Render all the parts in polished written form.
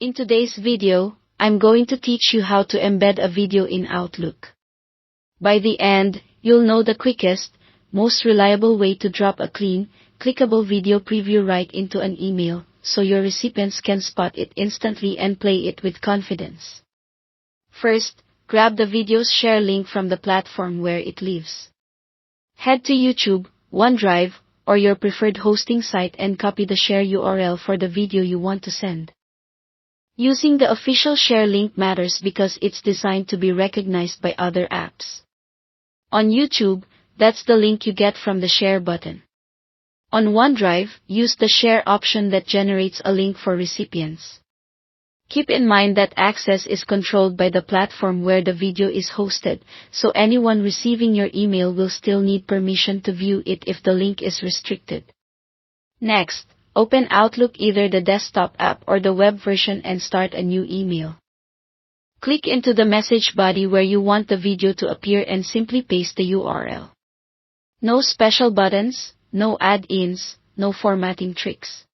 In today's video, I'm going to teach you how to embed a video in Outlook. By the end, you'll know the quickest, most reliable way to drop a clean, clickable video preview right into an email, so your recipients can spot it instantly and play it with confidence. First, grab the video's share link from the platform where it lives. Head to YouTube, OneDrive, or your preferred hosting site and copy the share URL for the video you want to send. Using the official share link matters because it's designed to be recognized by other apps. On YouTube, that's the link you get from the share button. On OneDrive, use the share option that generates a link for recipients. Keep in mind that access is controlled by the platform where the video is hosted, so anyone receiving your email will still need permission to view it if the link is restricted. Next, open Outlook, either the desktop app or the web version, and start a new email. Click into the message body where you want the video to appear and simply paste the URL. No special buttons, no add-ins, no formatting tricks.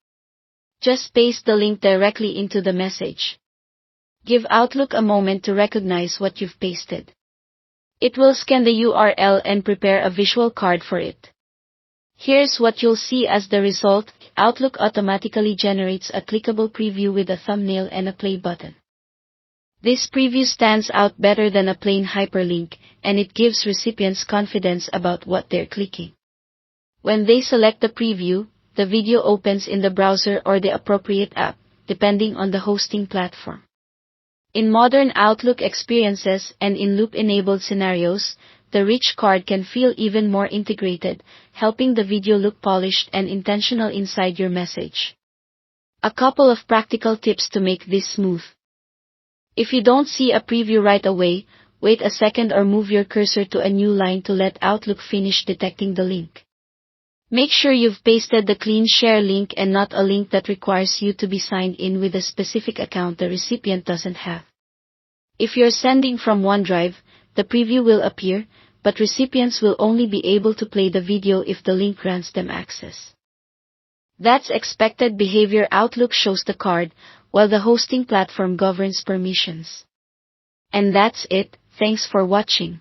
Just paste the link directly into the message. Give Outlook a moment to recognize what you've pasted. It will scan the URL and prepare a visual card for it. Here's what you'll see as the result. Outlook automatically generates a clickable preview with a thumbnail and a play button. This preview stands out better than a plain hyperlink, and it gives recipients confidence about what they're clicking. When they select the preview, the video opens in the browser or the appropriate app, depending on the hosting platform. In modern Outlook experiences and in loop-enabled scenarios, the rich card can feel even more integrated, helping the video look polished and intentional inside your message. A couple of practical tips to make this smooth. If you don't see a preview right away, wait a second or move your cursor to a new line to let Outlook finish detecting the link. Make sure you've pasted the clean share link and not a link that requires you to be signed in with a specific account the recipient doesn't have. If you're sending from OneDrive, the preview will appear, but recipients will only be able to play the video if the link grants them access. That's expected behavior. Outlook shows the card, while the hosting platform governs permissions. And that's it. Thanks for watching.